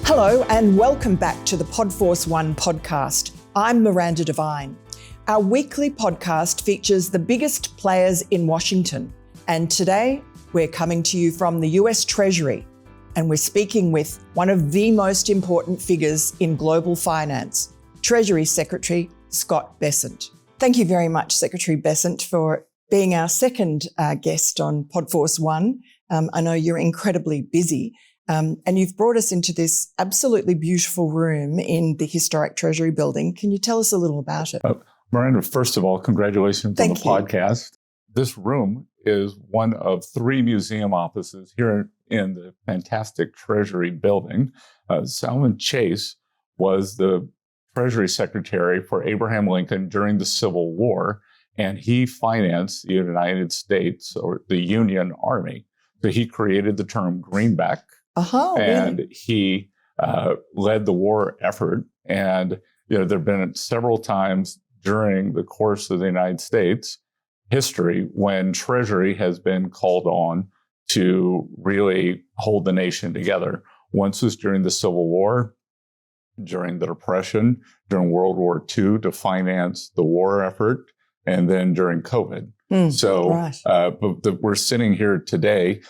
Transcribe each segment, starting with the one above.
Hello and welcome back to the Podforce One podcast. I'm Miranda Devine. Our weekly podcast features the biggest players in Washington. And today we're coming to you from the US Treasury, and we're speaking with one of the most important figures in global finance, Treasury Secretary Scott Bessent. Thank you very much, Secretary Bessent, for being our second guest on Podforce One. I know you're incredibly busy. And you've brought us into this absolutely beautiful room in the historic Treasury building. Can you tell us a little about it? Miranda, first of all, congratulations on the podcast. This room is one of 3 museum offices here in the fantastic Treasury building. Salmon Chase was the Treasury Secretary for Abraham Lincoln during the Civil War, and he financed the United States or the Union Army. So he created the term greenback. And really? he led the war effort. And there have been several times during the course of the United States history when Treasury has been called on to really hold the nation together. Once was during the Civil War, during the Depression, during World War II to finance the war effort, and then during COVID. But we're sitting here today.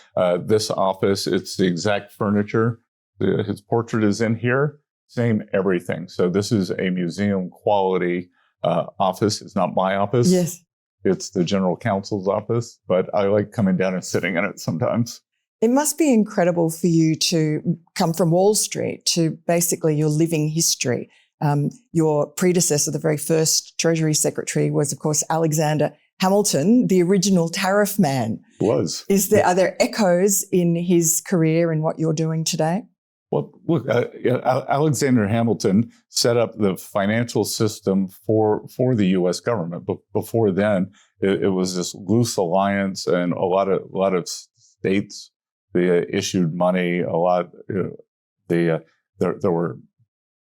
This office, it's the exact furniture. His portrait is in here. Same everything. So this is a museum quality office. It's not my office. Yes. It's the general counsel's office, but I like coming down and sitting in it sometimes. It must be incredible for you to come from Wall Street to basically your living history. Your predecessor, the very first Treasury Secretary, was, of course, Alexander Hamilton, the original tariff man. Was. Are there echoes in his career in what you're doing today? Well, look, Alexander Hamilton set up the financial system for the U.S. government. But before then, it was this loose alliance, and a lot of states they issued money. There were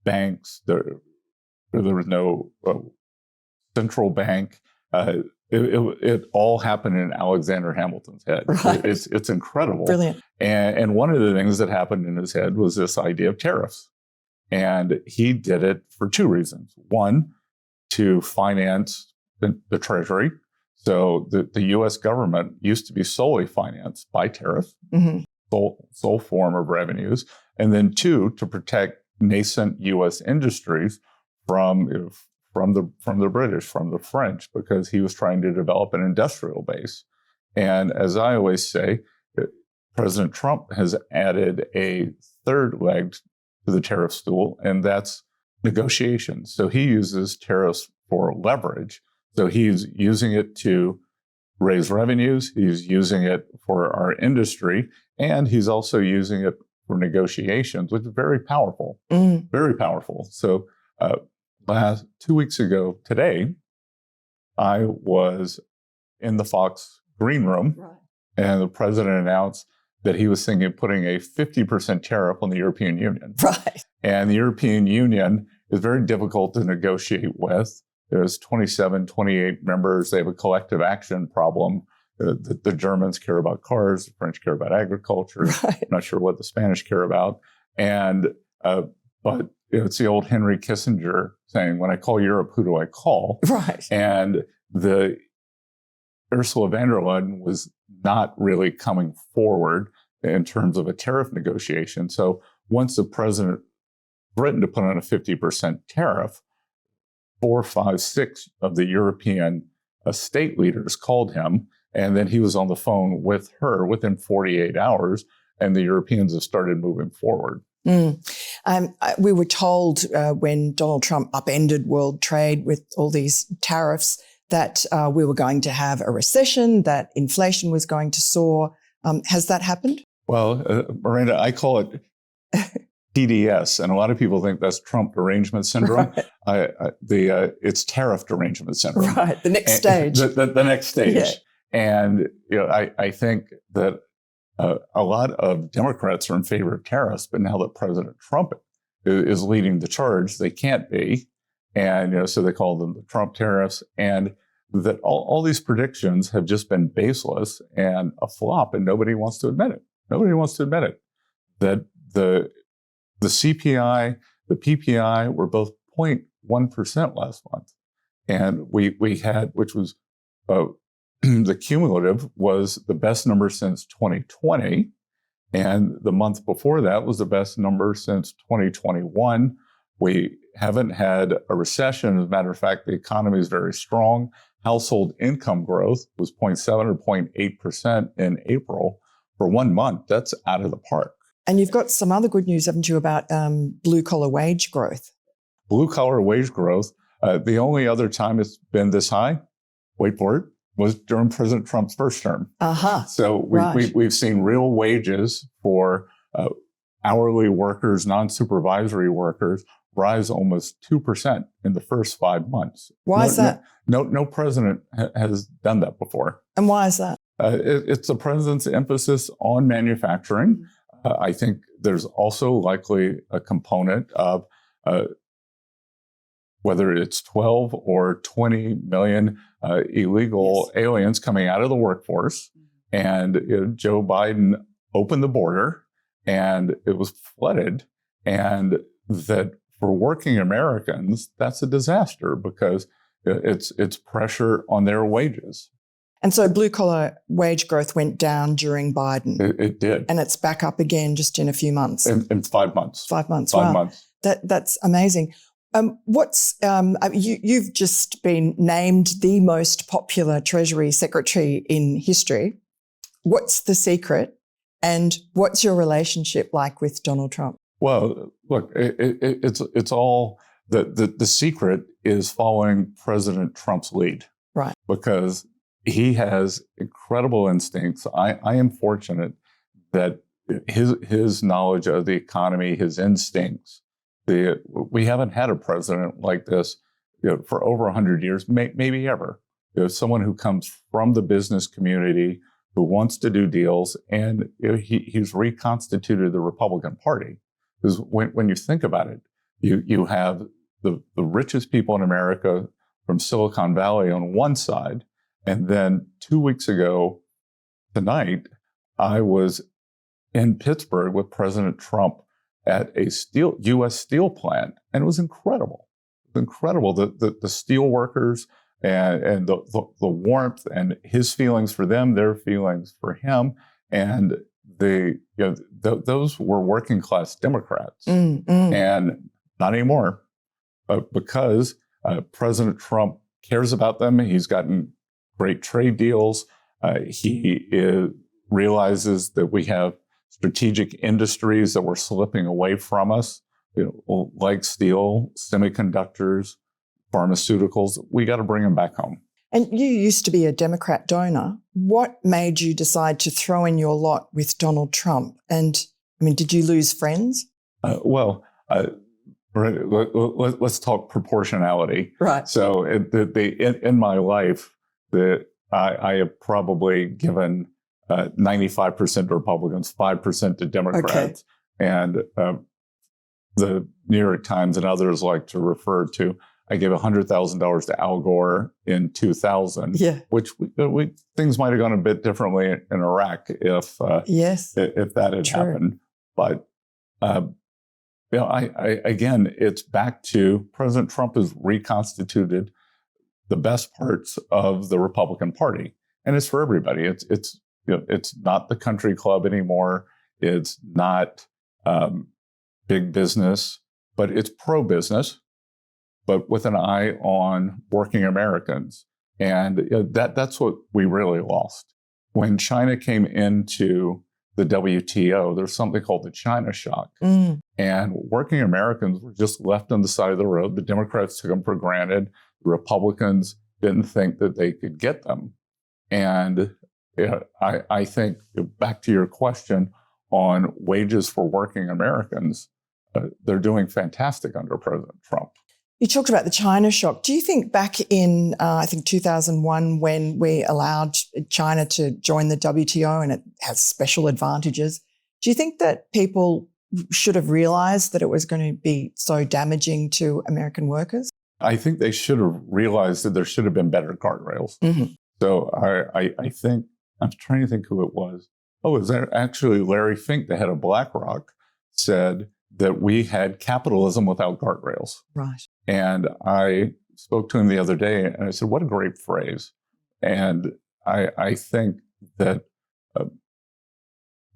banks. There was no central bank. It all happened in Alexander Hamilton's head. Right. It's incredible. Brilliant. And one of the things that happened in his head was this idea of tariffs. And he did it for 2 reasons. One, to finance the Treasury. So the U.S. government used to be solely financed by tariffs, sole form of revenues. And then 2, to protect nascent U.S. industries from the British, from the French, because he was trying to develop an industrial base. And as I always say, President Trump has added a 3rd leg to the tariff stool, and that's negotiations. So he uses tariffs for leverage. So he's using it to raise revenues, he's using it for our industry, and he's also using it for negotiations, which is very powerful, very powerful. So 2 weeks ago today, I was in the Fox green room, and the president announced that he was thinking of putting a 50% tariff on the European Union. Right. And the European Union is very difficult to negotiate with. There's 27, 28 members. They have a collective action problem. The Germans care about cars. The French care about agriculture. Right. I'm not sure what the Spanish care about. But it's the old Henry Kissinger saying, when I call Europe, who do I call? Right. And the Ursula von der Leyen was not really coming forward in terms of a tariff negotiation. So once the president threatened to put on a 50% tariff, 4, 5, 6 of the European state leaders called him, and then he was on the phone with her within 48 hours, and the Europeans have started moving forward. We were told when Donald Trump upended world trade with all these tariffs that we were going to have a recession, that inflation was going to soar. Has that happened? Well, Miranda, I call it TDS, and a lot of people think that's Trump derangement syndrome. Right. It's tariff derangement syndrome. Right, the next stage. The next stage. Yeah. And I think that a lot of Democrats are in favor of tariffs, but now that President Trump is leading the charge, they can't be. And so they call them the Trump tariffs. And that all these predictions have just been baseless and a flop, and nobody wants to admit it. Nobody wants to admit it. That the CPI, the PPI were both 0.1% last month. And we had, which was the cumulative was the best number since 2020. And the month before that was the best number since 2021. We haven't had a recession. As a matter of fact, the economy is very strong. Household income growth was 0.7 or 0.8% in April. For 1 month, that's out of the park. And you've got some other good news, haven't you, about blue-collar wage growth? Blue-collar wage growth, the only other time it's been this high, wait for it, was during President Trump's first term. So we've seen real wages for hourly workers, non-supervisory workers, rise almost 2% in the first 5 months. Why is that? No president has done that before. And why is that? It's the president's emphasis on manufacturing. I think there's also likely a component of whether it's 12 or 20 million illegal aliens coming out of the workforce. And Joe Biden opened the border and it was flooded. And that for working Americans, that's a disaster because it's pressure on their wages. And so blue-collar wage growth went down during Biden. It did. And it's back up again just in a few months. In 5 months. 5 months, 5 wow. months. That's amazing. You've just been named the most popular Treasury Secretary in history. What's the secret? And what's your relationship like with Donald Trump? Well, look, it's all the secret is following President Trump's lead. Right. Because he has incredible instincts. I am fortunate that his knowledge of the economy, his instincts, we haven't had a president like this for over 100 years, maybe ever. Someone who comes from the business community, who wants to do deals, and he's reconstituted the Republican Party. Because when you think about it, you have the richest people in America from Silicon Valley on one side, and then 2 weeks ago tonight, I was in Pittsburgh with President Trump at a U.S. steel plant, and it was incredible. It was incredible. The steel workers and the warmth and his feelings for them, their feelings for him, and those were working class Democrats, and not anymore, because President Trump cares about them. He's gotten great trade deals. He realizes that we have strategic industries that were slipping away from us, like steel, semiconductors, pharmaceuticals. We got to bring them back home. And you used to be a Democrat donor. What made you decide to throw in your lot with Donald Trump? And I mean, did you lose friends? Let's talk proportionality. Right. So in my life, I have probably given 95% to Republicans, 5% to Democrats. Okay. And the New York Times and others like to refer to, I gave $100,000 to Al Gore in 2000, which things might have gone a bit differently in Iraq if that had happened. But again, it's back to President Trump has reconstituted the best parts of the Republican Party, and it's for everybody. It's not the country club anymore. It's not big business, but it's pro-business, but with an eye on working Americans. And that's what we really lost. When China came into the WTO, there's something called the China shock. And working Americans were just left on the side of the road. The Democrats took them for granted. The Republicans didn't think that they could get them. And I think, back to your question on wages for working Americans, they're doing fantastic under President Trump. You talked about the China shock. Do you think back in, 2001, when we allowed China to join the WTO and it has special advantages, do you think that people should have realized that it was going to be so damaging to American workers? I think they should have realized that there should have been better guardrails. So I think, I'm trying to think who it was. Oh, it was actually Larry Fink, the head of BlackRock, said that we had capitalism without guardrails. Right. And I spoke to him the other day and I said, what a great phrase. And I think that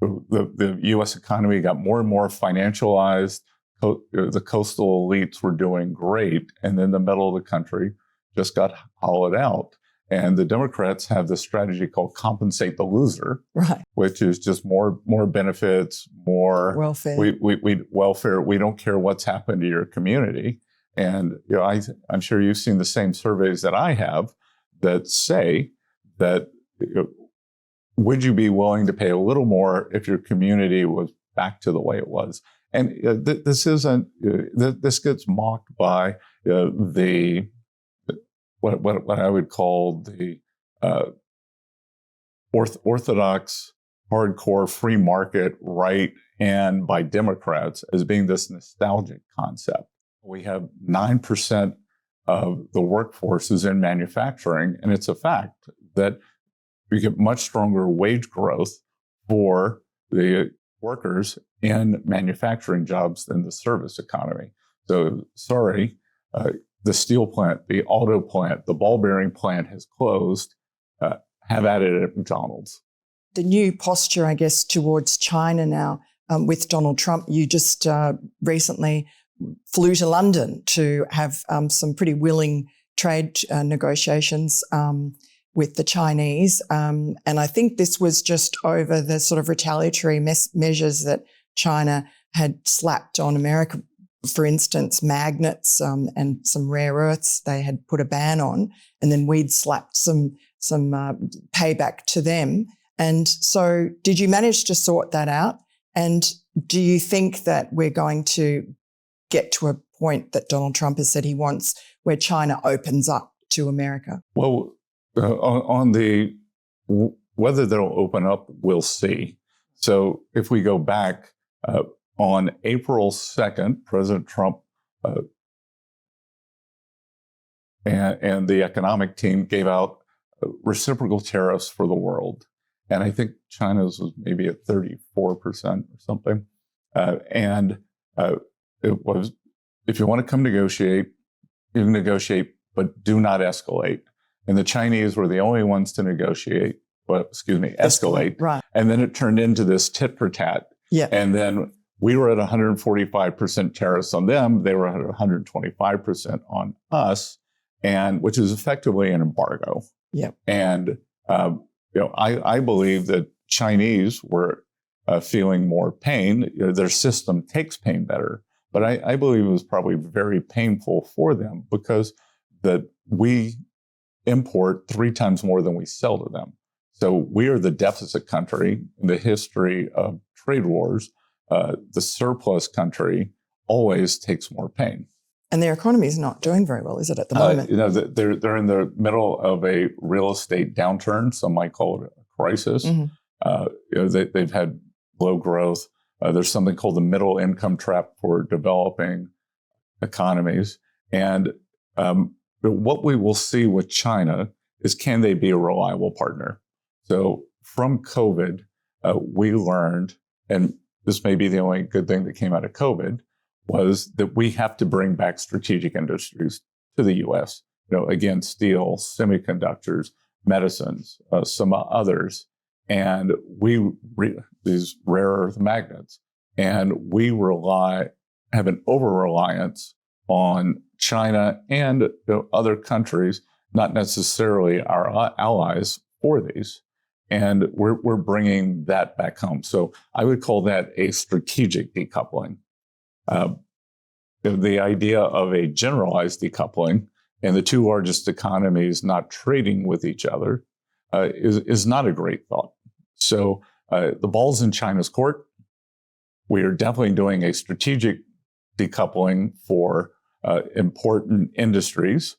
the U.S. economy got more and more financialized. The coastal elites were doing great. And then the middle of the country just got hollowed out. And the Democrats have this strategy called compensate the loser, Right. which is just more benefits, more welfare. We welfare. We don't care what's happened to your community. And I'm sure you've seen the same surveys that I have that say that would you be willing to pay a little more if your community was back to the way it was? And this isn't. This gets mocked by the what I would call the orthodox, hardcore free market right, and by Democrats as being this nostalgic concept. We have 9% of the workforce is in manufacturing, and it's a fact that we get much stronger wage growth for the workers in manufacturing jobs than the service economy. So, sorry, the steel plant, the auto plant, the ball bearing plant has closed. Have at it at McDonald's. The new posture, I guess, towards China now with Donald Trump. You just recently flew to London to have some pretty willing trade negotiations with the Chinese. And I think this was just over the sort of retaliatory measures that China had slapped on America. For instance, magnets and some rare earths they had put a ban on, and then we'd slapped some payback to them. And so did you manage to sort that out? And do you think that we're going to get to a point that Donald Trump has said he wants where China opens up to America? Well, on the whether they'll open up, we'll see. So if we go back, on April 2nd, President Trump and the economic team gave out reciprocal tariffs for the world. And I think China's was maybe at 34% or something. And it was, if you want to come negotiate, you can negotiate, but do not escalate. And the Chinese were the only ones to negotiate, escalate. Right. And then it turned into this tit for tat. Yeah. And then we were at 145% tariffs on them. They were at 125% on us, and which is effectively an embargo. Yeah. And I believe that Chinese were feeling more pain. Their system takes pain better, but I believe it was probably very painful for them because that we import 3 times more than we sell to them. So we are the deficit country in the history of trade wars. The surplus country always takes more pain. And their economy is not doing very well, is it, at the moment? They're in the middle of a real estate downturn. Some might call it a crisis. Mm-hmm. They've had low growth. There's something called the middle income trap for developing economies. And what we will see with China is, can they be a reliable partner? So from COVID, we learned, and this may be the only good thing that came out of COVID, was that we have to bring back strategic industries to the U.S. Again, steel, semiconductors, medicines, some others, and these rare earth magnets, and we have an over-reliance on China and other countries, not necessarily our allies, for these. And we're bringing that back home. So I would call that a strategic decoupling. The idea of a generalized decoupling and the 2 largest economies not trading with each other is not a great thought. So the ball's in China's court. We are definitely doing a strategic decoupling for important industries.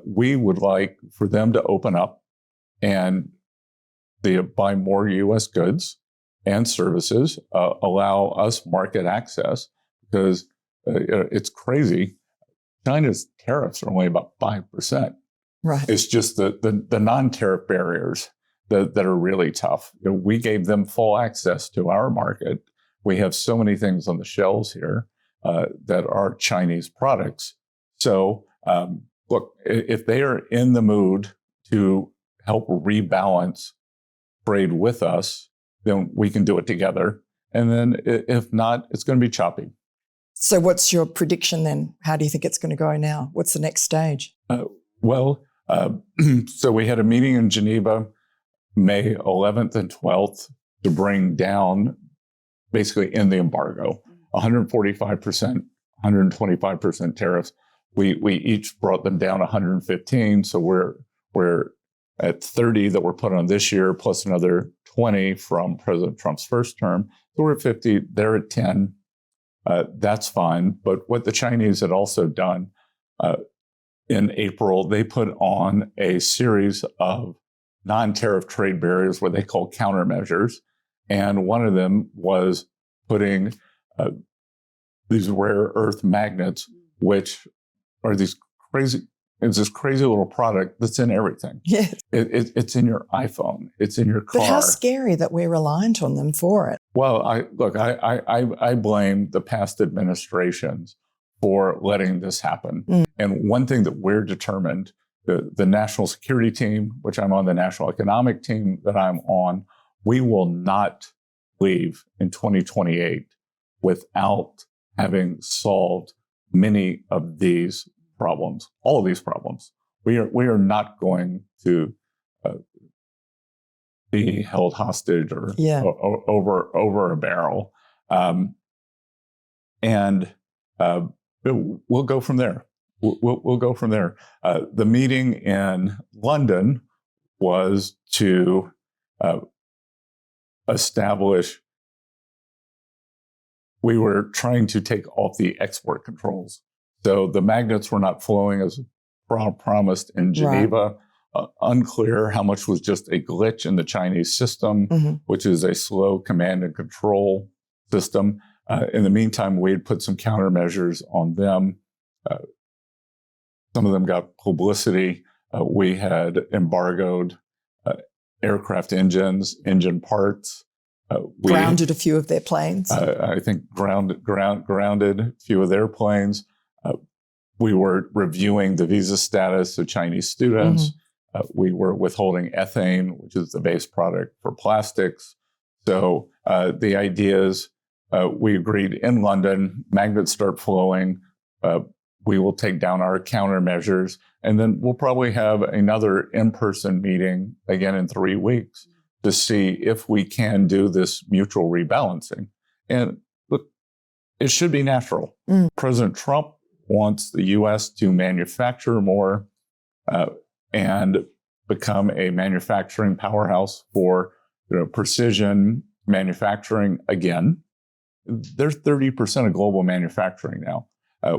We would like for them to open up and they buy more U.S. goods and services, allow us market access, because it's crazy. China's tariffs are only about 5%. Right. It's just the non-tariff barriers that are really tough. We gave them full access to our market, we have so many things on the shelves here that are Chinese products. So look, if they are in the mood to help rebalance trade with us, then we can do it together. And then if not, it's going to be choppy. So what's your prediction then? How do you think it's going to go now? What's the next stage? So we had a meeting in Geneva, May 11th and 12th, to bring down, basically in the embargo, 145%, 125% tariffs. We each brought them down 115. So we're at 30 that were put on this year, plus another 20 from President Trump's first term. So we're at 50. They're at 10. That's fine. But what the Chinese had also done in April, they put on a series of non-tariff trade barriers, what they call countermeasures. And one of them was putting these rare earth magnets, which are it's this crazy little product that's in everything. Yes. It's in your iPhone. It's in your car. But how scary that we're reliant on them for it. Well, I blame the past administrations for letting this happen. And one thing that we're determined, the national security team, which I'm on, the national economic team that I'm on, we will not leave in 2028 without having solved many of these problems, all of these problems. We are not going to be held hostage or over a barrel, and we'll go from there. We'll go from there. The meeting in London was to establish. We were trying to take off the export controls. So the magnets were not flowing as promised in Geneva. Right. Unclear how much was just a glitch in the Chinese system, which is a slow command and control system. In the meantime, we had put some countermeasures on them. Some of them got publicity. We had embargoed aircraft engines, engine parts. We grounded a few of their planes. I think grounded a few of their planes. We were reviewing the visa status of Chinese students. We were withholding ethane, which is the base product for plastics. So the idea is we agreed in London, magnets start flowing. We will take down our countermeasures, and then we'll probably have another in-person meeting again in 3 weeks to see if we can do this mutual rebalancing. And look, it should be natural. President Trump wants the U.S. to manufacture more and become a manufacturing powerhouse for precision manufacturing again. They're 30% of global manufacturing now,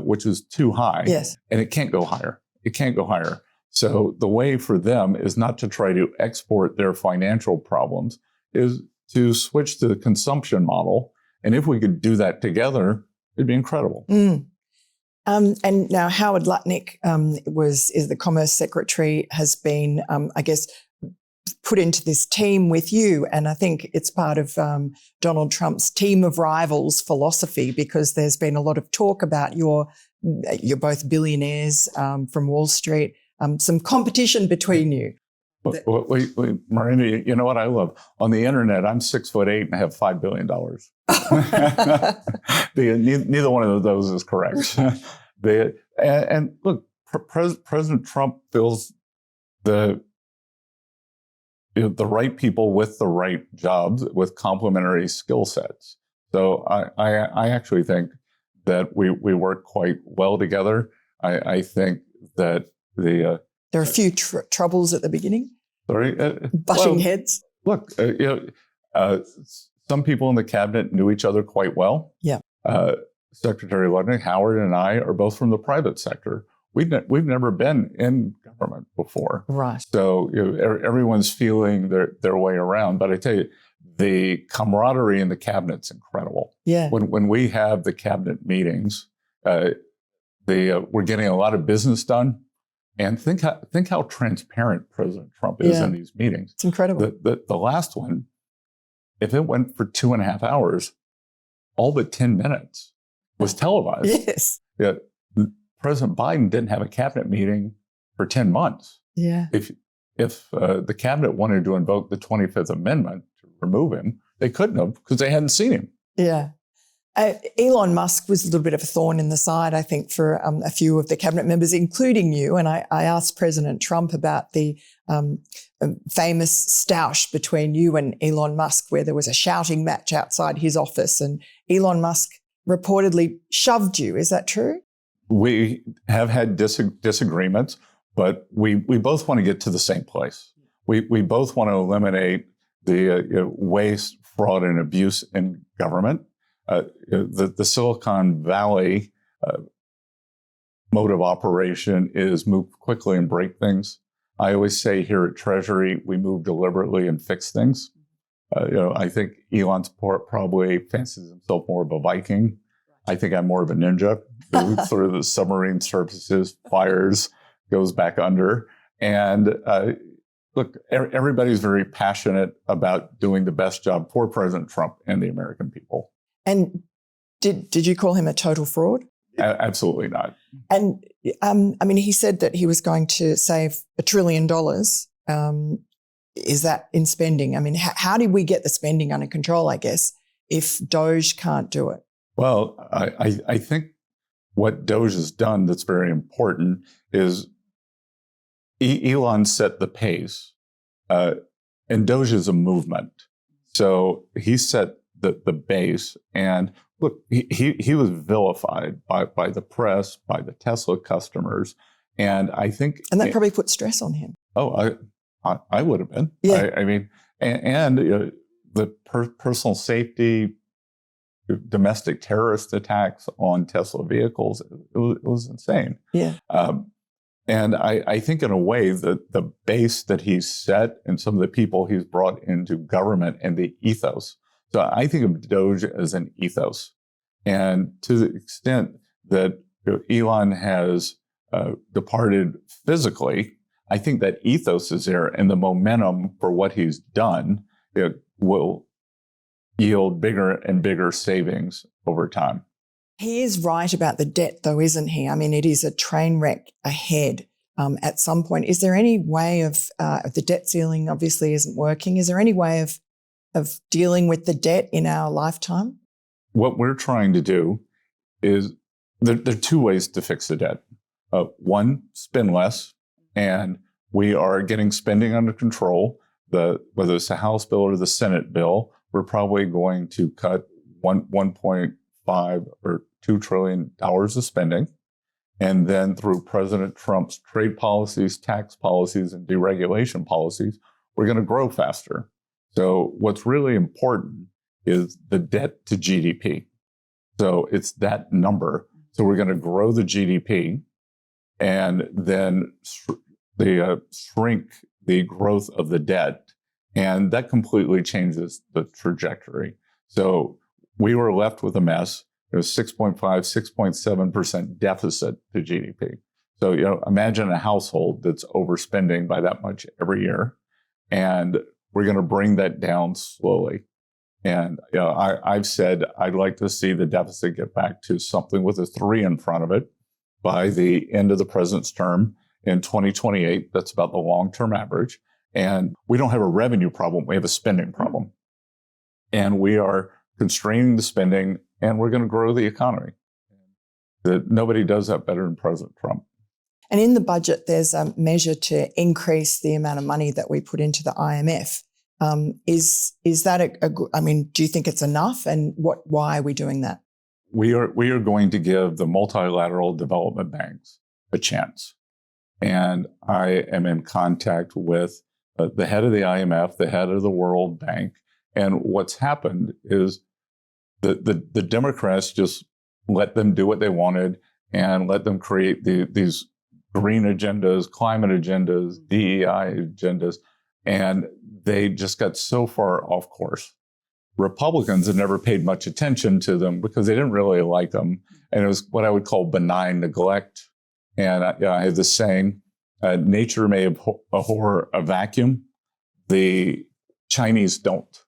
which is too high. Yes. And it can't go higher. It can't go higher. So the way for them is not to try to export their financial problems, is to switch to the consumption model. And if we could do that together, it'd be incredible. And now Howard Lutnick is the Commerce Secretary, has been, I guess, put into this team with you. And I think it's part of Donald Trump's team of rivals philosophy, because there's been a lot of talk about you're both billionaires from Wall Street, some competition between you. Wait, Miranda, you know what I love? On the internet, I'm 6'8" and I have $5 billion. Neither one of those is correct. And look, President Trump fills the right people with the right jobs with complementary skill sets. So I actually think that we work quite well together. I think that there are a few troubles at the beginning. Sorry, butting heads. Look, some people in the cabinet knew each other quite well. Yeah. Secretary Lutnick, Howard, and I are both from the private sector. We've never been in government before, right? So everyone's feeling their way around. But I tell you, the camaraderie in the cabinet's incredible. Yeah. When we have the cabinet meetings, we're getting a lot of business done. And think how transparent President Trump is in these meetings. It's incredible. The last one, if it went for 2.5 hours, all but 10 minutes was televised. Yes. Yeah, President Biden didn't have a cabinet meeting for 10 months. Yeah. If the cabinet wanted to invoke the 25th Amendment to remove him, they couldn't have because they hadn't seen him. Yeah. Elon Musk was a little bit of a thorn in the side, I think, for a few of the cabinet members, including you. And I asked President Trump about the famous stoush between you and Elon Musk, where there was a shouting match outside his office, and Elon Musk reportedly shoved you. Is that true? We have had disagreements, but we both want to get to the same place. We both want to eliminate the waste, fraud, and abuse in government. The Silicon Valley mode of operation is move quickly and break things. I always say here at Treasury, we move deliberately and fix things. I think Elon's probably fancies himself more of a Viking. I think I'm more of a ninja who sort of the submarine surfaces, fires, goes back under. And look, everybody's very passionate about doing the best job for President Trump and the American people. And did you call him a total fraud? Absolutely not. And he said that he was going to save $1 trillion. Is that in spending? I mean, how did we get the spending under control, I guess, if Doge can't do it? Well, I think what Doge has done that's very important is Elon set the pace, and Doge is a movement. So he set the base, and look, he was vilified by the press, by the Tesla customers, and I think, and that probably put stress on him. Oh, I would have been. Yeah. I mean, and the personal safety, domestic terrorist attacks on Tesla vehicles, it was insane. Yeah. And I think in a way that the base that he's set and some of the people he's brought into government and the ethos. So I think of Doge as an ethos. And to the extent that Elon has departed physically, I think that ethos is there, and the momentum for what he's done will yield bigger and bigger savings over time. He is right about the debt, though, isn't he? I mean, it is a train wreck ahead at some point. Is there any way of the debt ceiling obviously isn't working? Is there any way of dealing with the debt in our lifetime? What we're trying to do is there are two ways to fix the debt. One, spend less, and we are getting spending under control. Whether it's the House bill or the Senate bill, we're probably going to cut 1.5 or $2 trillion of spending. And then through President Trump's trade policies, tax policies, and deregulation policies, we're going to grow faster. So what's really important is the debt to GDP. So it's that number. So we're going to grow the GDP and then shrink the growth of the debt. And that completely changes the trajectory. So we were left with a mess. It was 6.5, 6.7% deficit to GDP. So, imagine a household that's overspending by that much every year. And we're going to bring that down slowly. And I've said I'd like to see the deficit get back to something with a 3 in front of it by the end of the president's term in 2028. That's about the long-term average. And we don't have a revenue problem. We have a spending problem. And we are constraining the spending, and we're going to grow the economy. Nobody does that better than President Trump. And in the budget, there's a measure to increase the amount of money that we put into the IMF. Is that do you think it's enough? And why are we doing that? We are going to give the multilateral development banks a chance. And I am in contact with the head of the IMF, the head of the World Bank. And what's happened is the Democrats just let them do what they wanted and let them create these green agendas, climate agendas, DEI agendas, and they just got so far off course. Republicans had never paid much attention to them because they didn't really like them. And it was what I would call benign neglect. And I have this saying, nature may abhor a vacuum. The Chinese don't.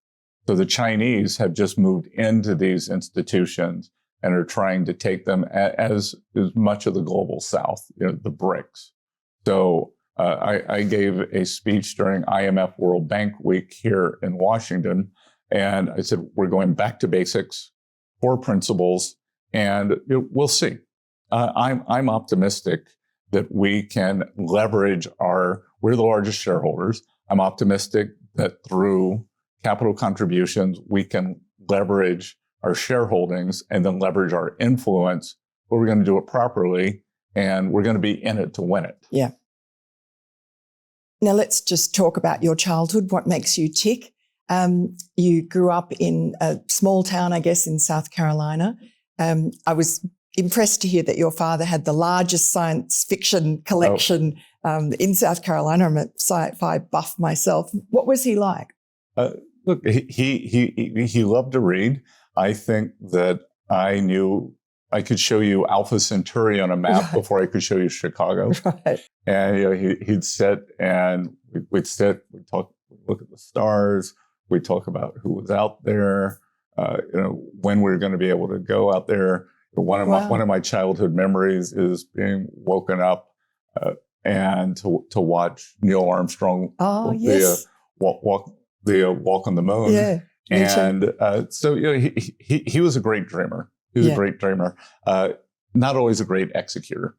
So the Chinese have just moved into these institutions and are trying to take them as much of the global south, the BRICS. So I gave a speech during IMF World Bank Week here in Washington, and I said, we're going back to basics, core principles, and we'll see. I'm optimistic that we can leverage we're the largest shareholders. I'm optimistic that through capital contributions, we can leverage our shareholdings and then leverage our influence, but we're going to do it properly, and we're going to be in it to win it. Yeah. Now let's just talk about your childhood. What makes you tick? You grew up in a small town, I guess, in South Carolina. I was impressed to hear that your father had the largest science fiction collection in South Carolina. I'm a sci-fi buff myself. What was he like? Look, he loved to read. I think that I knew I could show you Alpha Centauri on a map before I could show you Chicago. Right. And he'd sit and we'd talk, we'd look at the stars. We'd talk about who was out there, when we were going to be able to go out there. One of my childhood memories is being woken up and to watch Neil Armstrong walk on the moon. Yeah, and so he was a great dreamer. He was a great dreamer. Not always a great executor.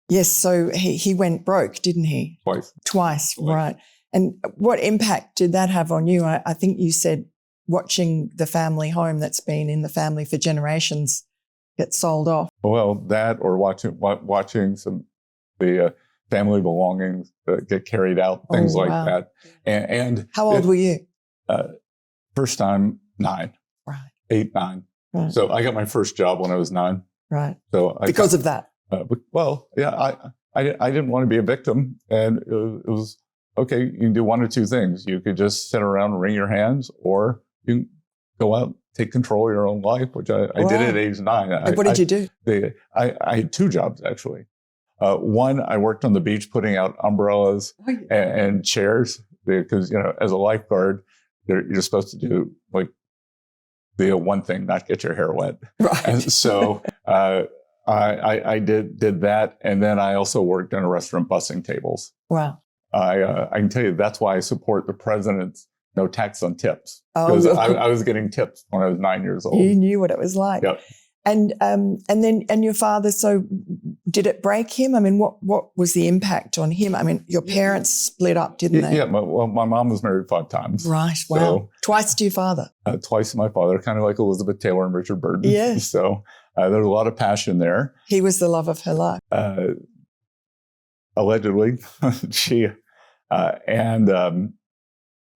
Yes, so he went broke, didn't he? Twice, right. And what impact did that have on you? I think you said watching the family home that's been in the family for generations get sold off. Well, that or watching some the family belongings get carried out, things like that. And how old were you? First time 9, right? 8, 9. Right. So I got my first job when I was 9. Right. So because of that. I didn't want to be a victim, and it was okay. You can do one or two things. You could just sit around and wring your hands, or you can go out, take control of your own life, which I did at age 9. What did you do? I had 2 jobs, actually. One, I worked on the beach putting out umbrellas and chairs because, as a lifeguard, you're supposed to do like the one thing, not get your hair wet. Right. And so I did that. And then I also worked in a restaurant bussing tables. Wow. I can tell you that's why I support the president's no tax on tips, because I was getting tips when I was 9 years old. You knew what it was like. Yep. And your father, so did it break him? I mean, what was the impact on him? I mean, your parents split up, didn't they? Yeah, my mom was married 5 times. Right, wow. So, twice to your father? Twice to my father, kind of like Elizabeth Taylor and Richard Burton. Yeah. So there's a lot of passion there. He was the love of her life. Allegedly.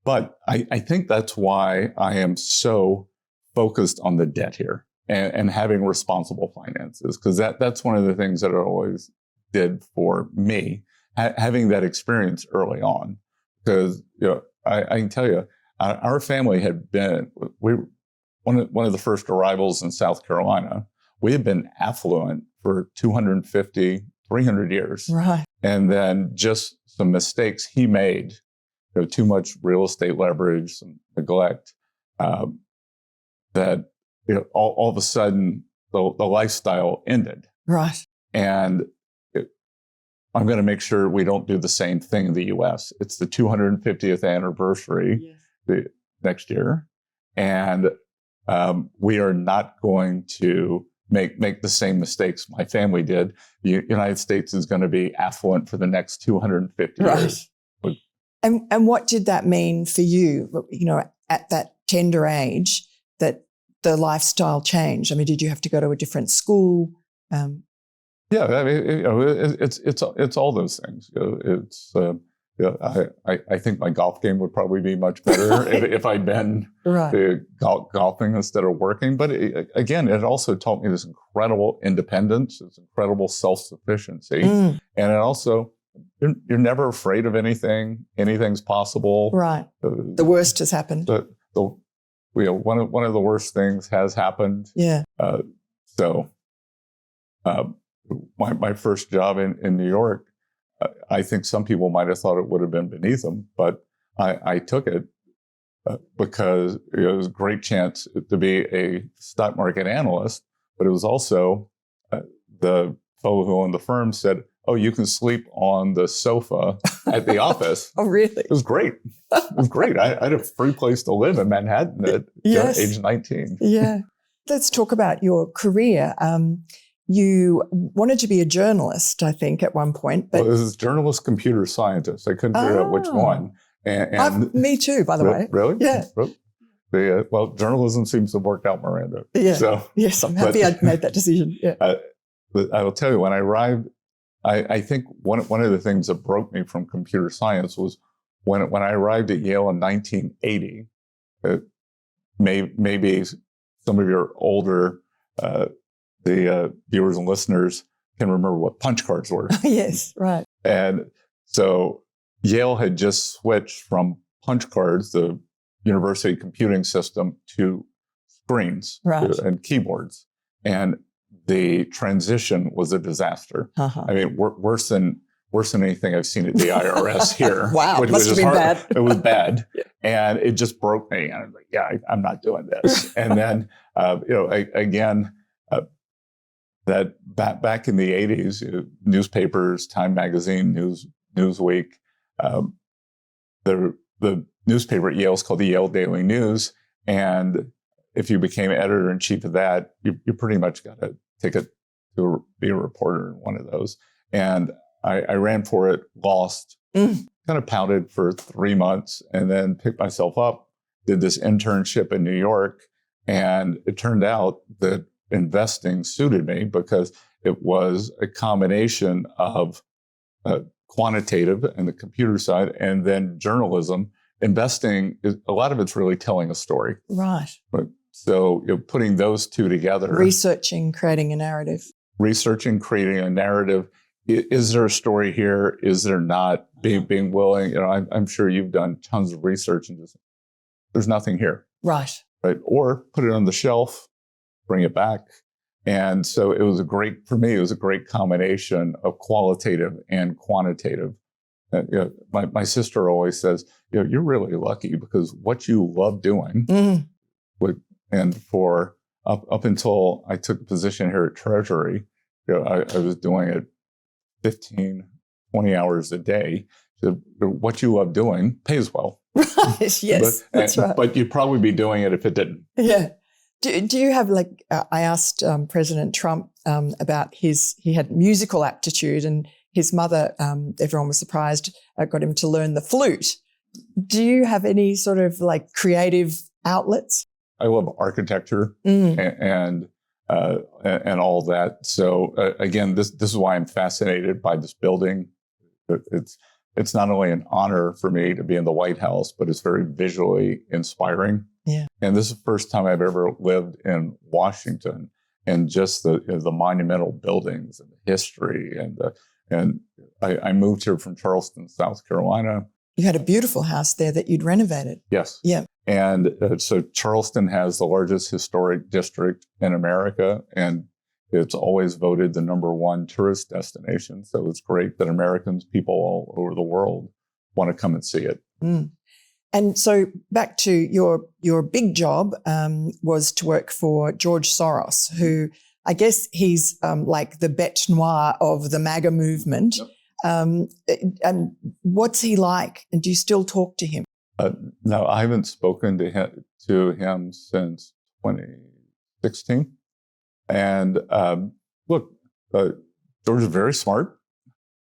But I think that's why I am so focused on the debt here and having responsible finances, because that's one of the things that I always did for me, having that experience early on. Because I can tell you, our family had been one of the first arrivals in South Carolina. We had been affluent for 250, 300 years, right? And then just some mistakes he made. Too much real estate leverage, some neglect, that all of a sudden the lifestyle ended. Right. And I'm going to make sure we don't do the same thing in the U.S. It's the 250th anniversary next year, and we are not going to make the same mistakes my family did. The United States is going to be affluent for the next 250 years. And what did that mean for you, at that tender age, that the lifestyle changed? I mean, did you have to go to a different school? Yeah, I mean, it's all those things. I think my golf game would probably be much better if I'd been golfing instead of working. But again, it also taught me this incredible independence, this incredible self-sufficiency, and it also. You're never afraid of anything. Anything's possible. Right. The worst has happened. One of the worst things has happened. Yeah. My first job in New York, I think some people might have thought it would have been beneath them, but I took it because it was a great chance to be a stock market analyst, but it was also the fellow who owned the firm said, "Oh, you can sleep on the sofa at the office." Oh, really? It was great. It was great. I had a free place to live in Manhattan at age 19. Yeah. Let's talk about your career. You wanted to be a journalist, I think, at one point. But Well, this is journalist, computer scientist. I couldn't figure out which one. And me too, by the way. Really? Yeah. Well, journalism seems to have worked out, Miranda. Yeah. So, yes, I'm happy I made that decision. Yeah. But I will tell you, when I arrived, I think one of the things that broke me from computer science was when I arrived at Yale in 1980. Maybe some of your older the viewers and listeners can remember what punch cards were. Yes, right. And so Yale had just switched from punch cards, the university computing system, to screens and keyboards. And the transition was a disaster. Uh-huh. I mean, worse than anything I've seen at the IRS here. Wow, must have been bad. It was bad. Yeah. And it just broke me. And I was like, yeah, I'm not doing this. And then, that back in the 80s, newspapers, Time Magazine, Newsweek, the newspaper at Yale is called the Yale Daily News. And if you became editor-in-chief of that, you pretty much got a ticket to be a reporter in one of those. And I ran for it, lost, kind of pouted for 3 months, and then picked myself up, did this internship in New York. And it turned out that investing suited me because it was a combination of quantitative and the computer side, and then journalism. Investing, a lot of it's really telling a story. Right. So putting those two together. Researching, creating a narrative. Researching, creating a narrative. Is there a story here? Is there not? Being willing, I'm sure you've done tons of research and just, there's nothing here. Right. Or put it on the shelf, bring it back. And so it was a great combination of qualitative and quantitative. My sister always says, you're really lucky because what you love doing and for up until I took the position here at Treasury, I was doing it 15, 20 hours a day. So what you love doing pays well. Right. Yes, that's right. But you'd probably be doing it if it didn't. Yeah. Do you have I asked President Trump about he had musical aptitude, and his mother, everyone was surprised, got him to learn the flute. Do you have any sort of creative outlets? I love architecture and all that. So again, this is why I'm fascinated by this building. It's not only an honor for me to be in the White House, but it's very visually inspiring. Yeah. And this is the first time I've ever lived in Washington, and just the monumental buildings and the history and I moved here from Charleston, South Carolina. You had a beautiful house there that you'd renovated. Yes. Yeah. And so Charleston has the largest historic district in America, and it's always voted the #1 tourist destination. So it's great that people all over the world want to come and see it. Mm. And so back to your big job was to work for George Soros, who I guess he's like the bête noire of the MAGA movement. Yep. And what's he like? And do you still talk to him? No, I haven't spoken to him since 2016. And look, George is very smart.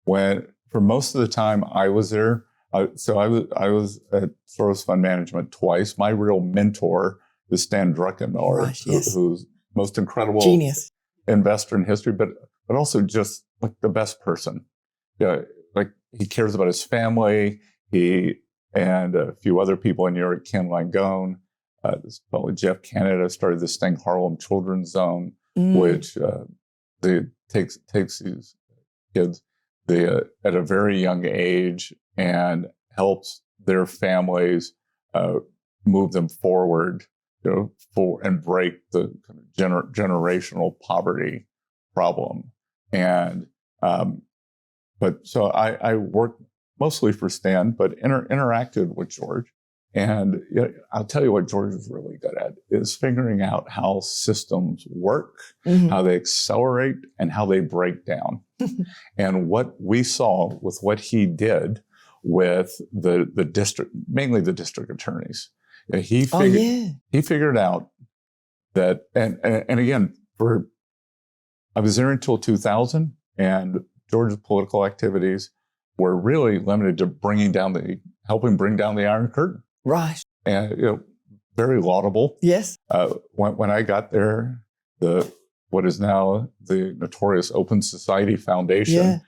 For most of the time I was there, I was at Soros Fund Management twice. My real mentor is Stan Druckenmiller, right, yes. who's most incredible genius investor in history, but also just the best person. He cares about his family. He and a few other people in New York, Ken Langone, this fellow Jeff Canada started this thing, Harlem Children's Zone, which takes these kids at a very young age and helps their families move them forward, and break the kind of generational poverty problem. And but so I worked mostly for Stan, but interacted with George. And I'll tell you what George is really good at is figuring out how systems work, how they accelerate, and how they break down. And what we saw with what he did with the district, mainly the district attorneys, he figured out that, and again, I was there until 2000, and George's political activities were really limited to helping bring down the Iron Curtain. Right. And very laudable. Yes. When I got there, what is now the notorious Open Society Foundation,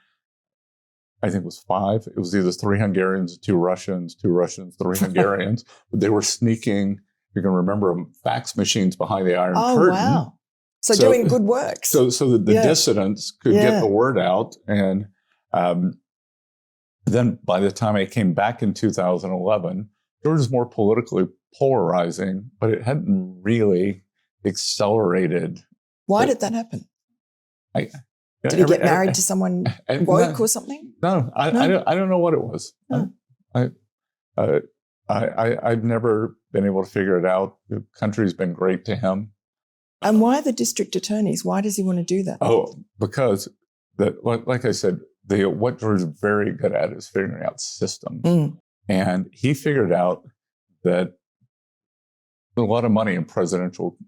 I think it was 5. It was either 3 Hungarians, 2 Russians, 3 Hungarians. But they were sneaking, you can remember them, fax machines behind the Iron Curtain. Oh, wow. So doing good work. So that the dissidents could get the word out. And then by the time I came back in 2011, George was more politically polarizing, but it hadn't really accelerated. Why did that happen? Did he get married to someone woke or something? No, I don't know what it was. Oh. I've never been able to figure it out. The country's been great to him. And why the district attorneys? Why does he want to do that? Oh, because like I said, what George is very good at is figuring out systems. And he figured out that there's a lot of money in presidential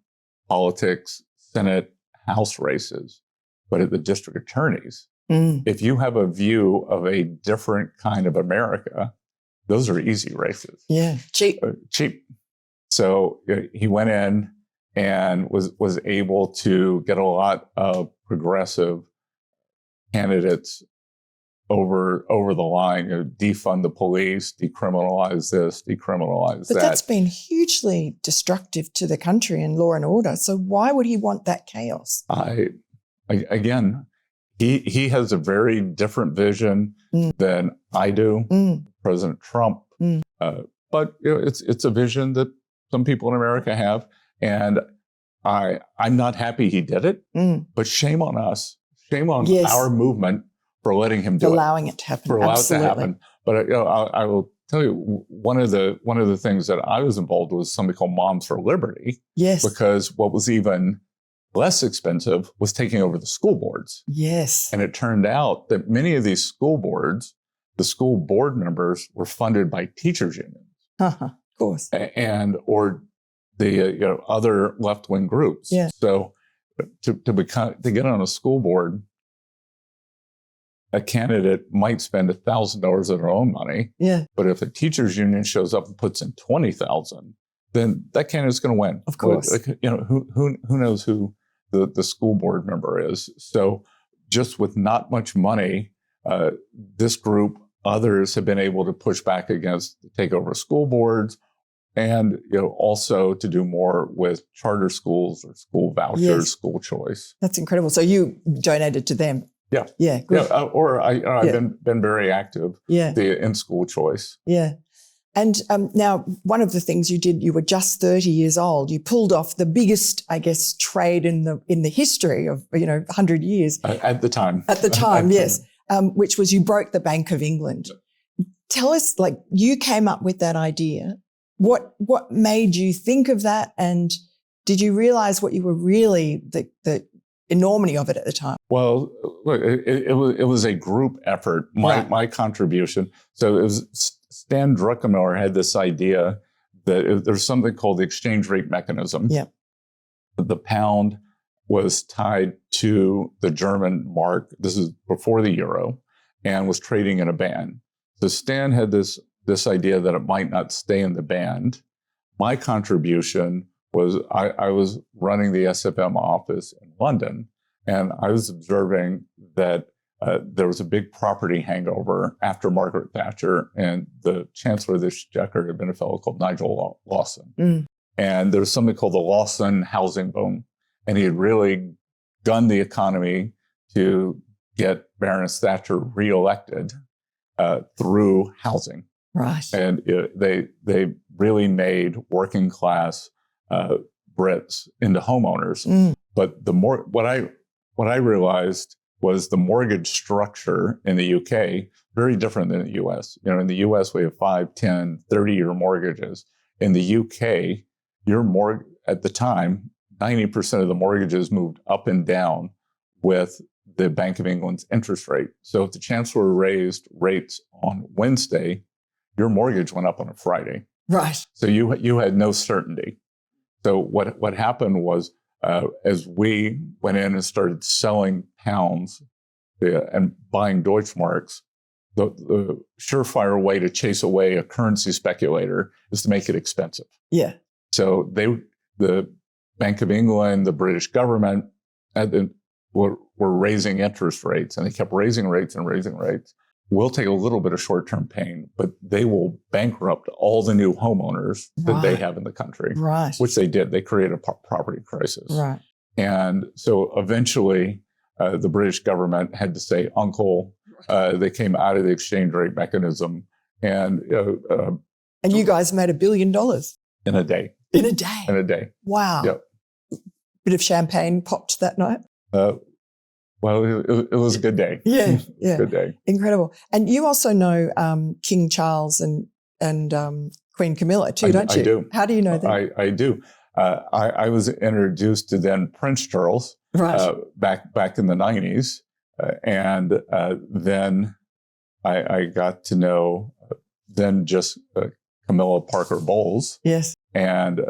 politics, Senate, House races, but at the district attorneys, if you have a view of a different kind of America, those are easy races. Yeah, cheap. So he went in and was able to get a lot of progressive candidates over the line, defund the police, decriminalize this, decriminalize that. But that's been hugely destructive to the country and law and order. So why would he want that chaos? Again, he has a very different vision than I do, President Trump. But it's a vision that some people in America have, and I'm not happy he did it. But shame on us, shame on our movement for letting him do allowing it to happen. For allowing it to happen. But I will tell you, one of the things that I was involved with was something called Moms for Liberty. Yes. Because what was even less expensive was taking over the school boards. Yes. And it turned out that many of these school boards, the school board members were funded by teachers unions. Of course. Or the other left-wing groups. Yeah. So to get on a school board, a candidate might spend $1,000 of their own money. Yeah. But if a teachers union shows up and puts in $20,000, then that candidate's going to win. Of course. Who knows who the school board member is? So just with not much money, this group, others have been able to push back against take over school boards, and also to do more with charter schools or school vouchers, school choice. That's incredible. So you donated to them. Yeah. Yeah. Good. I've been very active. In school choice. Yeah. And now, one of the things you did, you were just 30 years old. You pulled off the biggest, I guess, trade in the history of 100 years at the time. At the time, yes. Which was you broke the Bank of England. Tell us, you came up with that idea. What made you think of that, and did you realize what you were really the enormity of it at the time? Well, look, it was a group effort. My contribution. So it was Stan Druckenmiller had this idea that there's something called the exchange rate mechanism. Yeah. The pound was tied to the German mark. This is before the euro, and was trading in a band. So Stan had this idea that it might not stay in the band. My contribution was I was running the SFM office in London, and I was observing that there was a big property hangover after Margaret Thatcher, and the Chancellor of the Exchequer had been a fellow called Nigel Lawson. And there was something called the Lawson housing boom, and he had really gunned the economy to get Baroness Thatcher reelected through housing. Right. And they really made working class Brits into homeowners. But what I realized was the mortgage structure in the UK very different than the US. In the US, we have 5, 10, 30-year mortgages. In the UK, at the time, 90% of the mortgages moved up and down with the Bank of England's interest rate. So if the Chancellor raised rates on Wednesday, your mortgage went up on a Friday. Right. So you had no certainty. So what happened was, as we went in and started selling pounds and buying Deutschmarks, the surefire way to chase away a currency speculator is to make it expensive. Yeah. So the Bank of England, the British government, were raising interest rates, and they kept raising rates and raising rates. We'll take a little bit of short-term pain, but they will bankrupt all the new homeowners that they have in the country, right? Which they did. They created a property crisis. Right. And so eventually the British government had to say, uncle, they came out of the exchange rate mechanism. And you guys made $1 billion. In a day. In a day? In a day. Wow. Yep. Bit of champagne popped that night? Well, it was a good day. Yeah, yeah. Good day. Incredible. And you also know King Charles and Queen Camilla too, don't you? I do. How do you know them? I do. I was introduced to then Prince Charles back in the 90s. And then I got to know then just Camilla Parker Bowles. Yes. And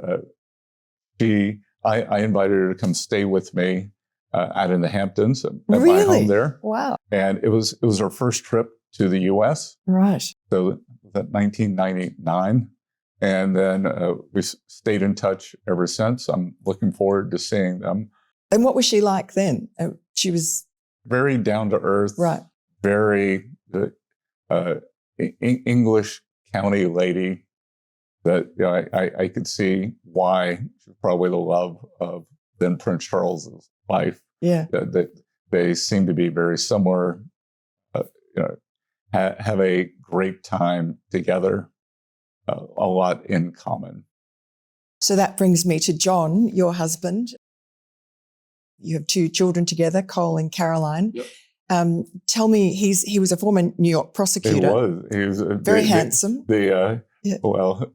I invited her to come stay with me out in the Hamptons at my home there. Wow. And it was our first trip to the U.S. Right. So that 1999. And then we stayed in touch ever since. I'm looking forward to seeing them. And what was she like then? She was... Very down to earth. Right. Very English county lady that I could see why she's probably the love of then Prince Charles's life. Yeah. They seem to be very similar, have a great time together, a lot in common. So that brings me to John, your husband. You have 2 children together, Cole and Caroline. Yep. Tell me, he was a former New York prosecutor. He was very handsome. Well,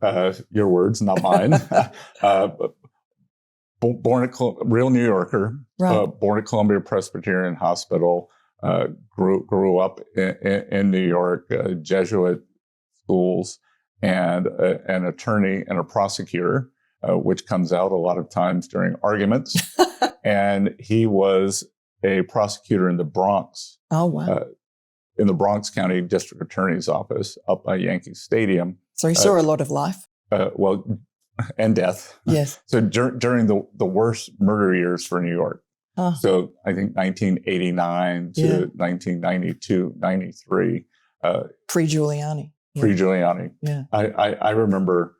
your words, not mine. Born at real New Yorker. Right. Born at Columbia Presbyterian Hospital. Grew up in New York, Jesuit schools, and an attorney and a prosecutor, which comes out a lot of times during arguments. And he was a prosecutor in the Bronx. Oh, wow. In the Bronx County District Attorney's Office up by Yankee Stadium. So he saw a lot of life. And death. Yes. So during the worst murder years for New York. Oh. So I think 1989 to 1992, 93. Pre-Giuliani. Yeah. Pre-Giuliani. Yeah. I remember,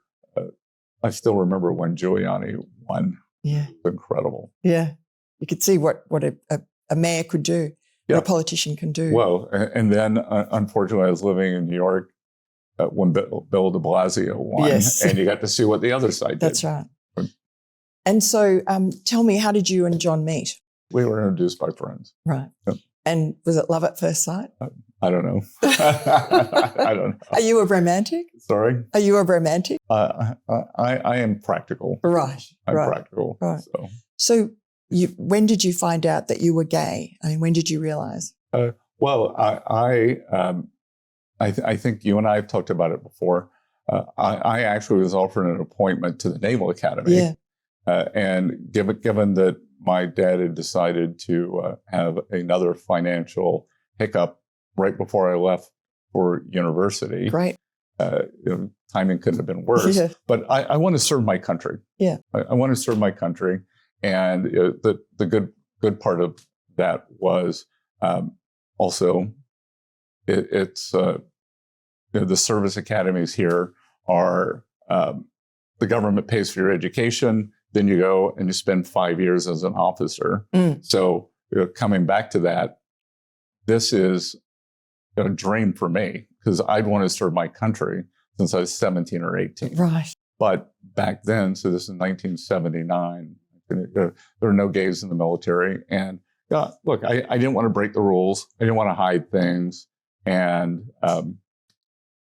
I still remember when Giuliani won. Yeah. It was incredible. Yeah. You could see what a mayor could do, what a politician can do. Well, and then unfortunately I was living in New York when Bill de Blasio won. Yes. And you got to see what the other side did. That's right. And so tell me, how did you and John meet? We were introduced by friends. Right. Yep. And was it love at first sight? I don't know. I don't know. Are you a romantic? Sorry? Are you a romantic? I am practical. Right. I'm practical. Right. So when did you find out that you were gay? I mean, when did you realize? Well, I think you and I have talked about it before. I actually was offered an appointment to the Naval Academy. Yeah. And given that my dad had decided to have another financial hiccup right before I left for university. Great. Timing couldn't have been worse. Yeah. But I want to serve my country. Yeah. I want to serve my country. And the good part of that was also it's the service academies here are the government pays for your education. Then you go and you spend 5 years as an officer. So coming back to that, this is a dream for me because I'd want to serve my country since I was 17 or 18. Right. But back then, so this is 1979, there were no gays in the military. And Look, I didn't want to break the rules. I didn't want to hide things. And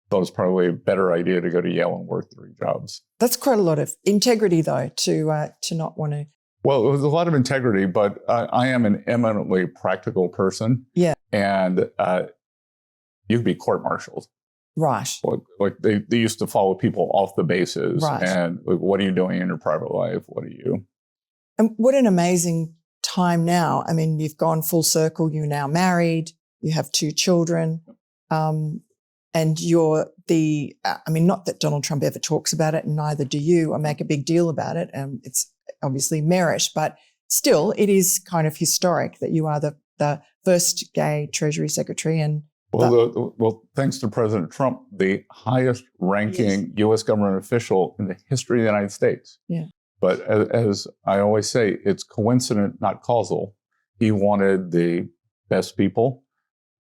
thought it was probably a better idea to go to Yale and work 3 jobs. That's quite a lot of integrity, though, to not want to. Well, it was a lot of integrity, but I am an eminently practical person. Yeah. And you could be court-martialed. Right. Like they used to follow people off the bases. Right. And like, what are you doing in your private life? What are you? And what an amazing time now. I mean, you've gone full circle. You're now married. You have 2 children. And you're not that Donald Trump ever talks about it, and neither do you, or make a big deal about it. It's obviously merit, but still, it is kind of historic that you are the first gay Treasury Secretary. And well, thanks to President Trump, the highest ranking U.S. government official in the history of the United States. Yeah. But as I always say, it's coincident, not causal. He wanted the best people.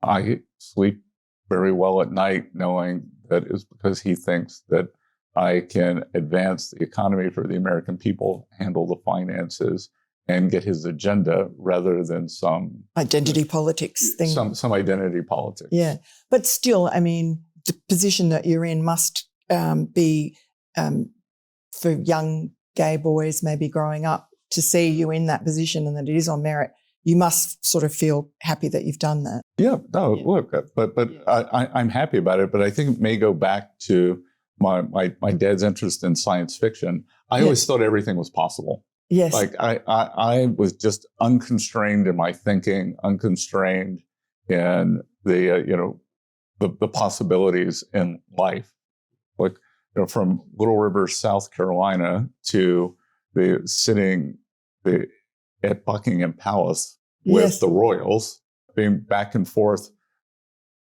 I sleep very well at night knowing that it's because he thinks that I can advance the economy for the American people, handle the finances, and get his agenda rather than some identity politics thing. Some identity politics. Yeah. But still, I mean, the position that you're in must be for young gay boys maybe growing up to see you in that position and that it is on merit. You must sort of feel happy that you've done that. Yeah, no, yeah. Look, but I'm happy about it. But I think it may go back to my dad's interest in science fiction. I always thought everything was possible. Yes. Like I was just unconstrained in my thinking, unconstrained in the possibilities in life. Like, from Little River, South Carolina to sitting at Buckingham Palace with the royals, being back and forth.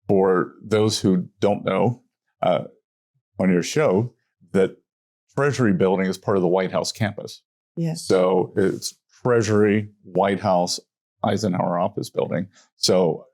For those who don't know, on your show, that Treasury building is part of the White House campus. Yeah. So it's Treasury, White House, Eisenhower office building. So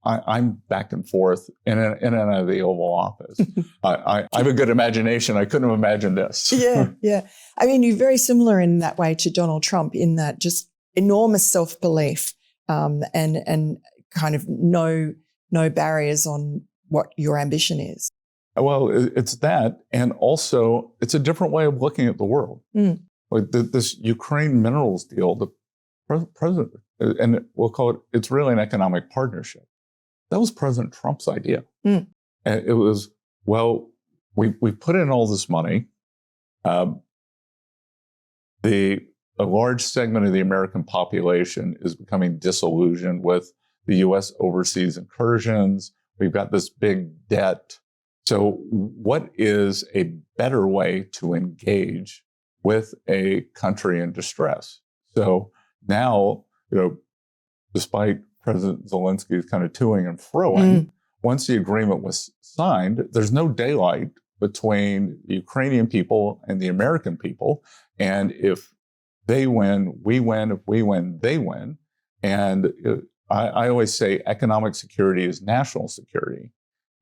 I'm back and forth in and out of the Oval Office. I have a good imagination. I couldn't have imagined this. Yeah. I mean, you're very similar in that way to Donald Trump, in that just enormous self-belief and kind of no barriers on what your ambition is. Well, it's that, and also it's a different way of looking at the world. Like this Ukraine minerals deal, the president, and we'll call it, it's really an economic partnership. That was President Trump's idea. And it was, well, we put in all this money. A large segment of the American population is becoming disillusioned with the U.S. overseas incursions. We've got this big debt. So what is a better way to engage with a country in distress? So now, despite President Zelensky's kind of toing and froing, once the agreement was signed, there's no daylight between the Ukrainian people and the American people. And if they win, we win. If we win, they win. And I always say economic security is national security.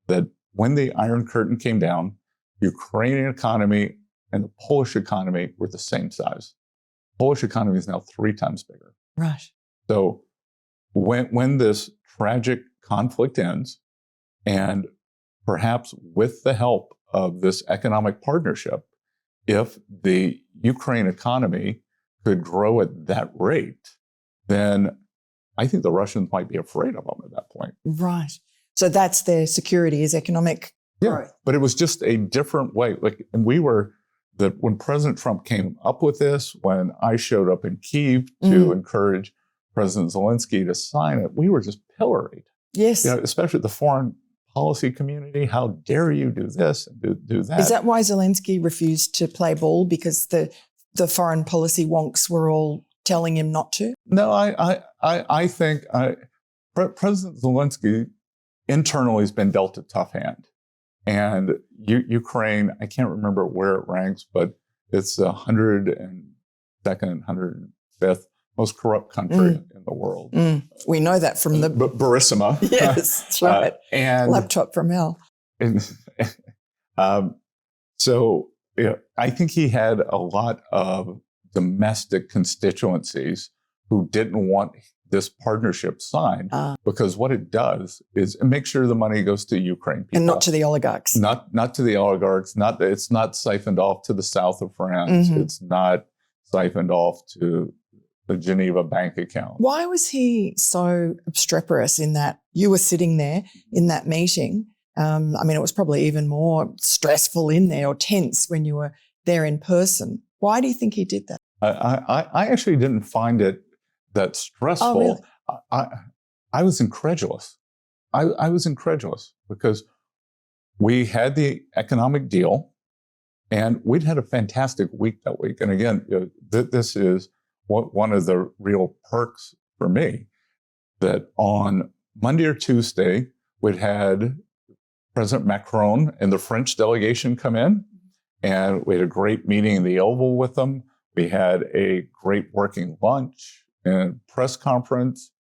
That when the Iron Curtain came down, the Ukrainian economy and the Polish economy were the same size. Polish economy is now 3 times bigger. Right. So when this tragic conflict ends, and perhaps with the help of this economic partnership, if the Ukraine economy could grow at that rate, then I think the Russians might be afraid of them at that point. Right. So that's their security, is economic growth. But it was just a different way. And when President Trump came up with this, when I showed up in Kyiv to encourage President Zelensky to sign it, we were just pilloried. Yes. Especially the foreign policy community. How dare you do this and do that? Is that why Zelensky refused to play ball? Because the foreign policy wonks were all telling him not to? No, I think President Zelensky internally has been dealt a tough hand. And Ukraine, I can't remember where it ranks, but it's the 102nd, 105th most corrupt country in the world. We know that from the Burisma. Yes, that's right. And laptop from hell. So I think he had a lot of domestic constituencies who didn't want this partnership signed, because what it does is it makes sure the money goes to Ukraine people. And not to the oligarchs. Not to the oligarchs. It's not siphoned off to the south of France. Mm-hmm. It's not siphoned off to the Geneva bank account. Why was he so obstreperous in that? You were sitting there in that meeting. It was probably even more stressful in there or tense when you were there in person. Why do you think he did that? I actually didn't find it that stressful. Oh, really? I was incredulous. I was incredulous because we had the economic deal and we'd had a fantastic week that week. And again, this is one of the real perks for me, that on Monday or Tuesday, we'd had President Macron and the French delegation come in, and we had a great meeting in the Oval with them. We had a great working lunch and press conference.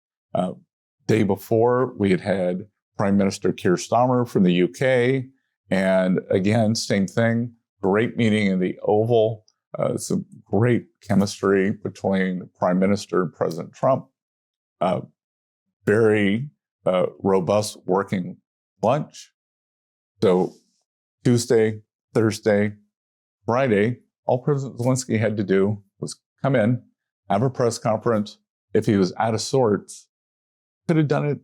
Day before, we had Prime Minister Keir Starmer from the UK. And again, same thing, great meeting in the Oval. Some great chemistry between the Prime Minister and President Trump. Very robust working lunch. So Tuesday, Thursday, Friday, all President Zelensky had to do was come in, have a press conference. If he was out of sorts, could have done it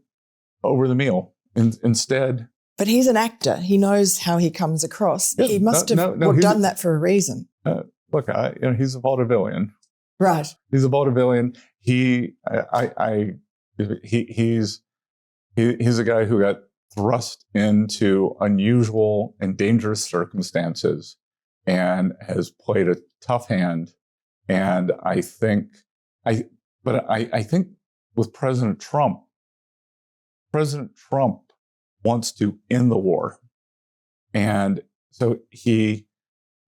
over the meal. Instead. But he's an actor. He knows how he comes across. He must have done that for a reason. Look, he's a vaudevillian. Right. He's a vaudevillian. He's a guy who got thrust into unusual and dangerous circumstances and has played a tough hand. And I think with President Trump wants to end the war. And so he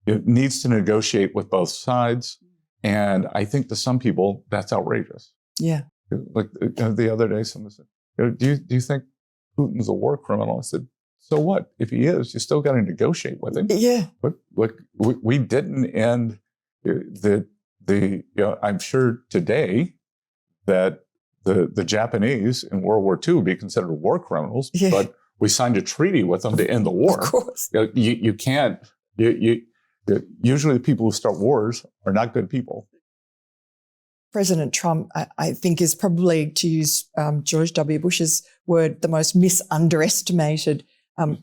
needs to negotiate with both sides. And I think to some people, that's outrageous. Yeah. Like the other day, someone said, do you think Putin's a war criminal? I said, so what? If he is, you still got to negotiate with him. Yeah. But look, we didn't end I'm sure today that the Japanese in World War II would be considered war criminals, but we signed a treaty with them to end the war. Of course. You can't, usually the people who start wars are not good people. President Trump, I think, is probably, to use George W. Bush's word, the most misunderestimated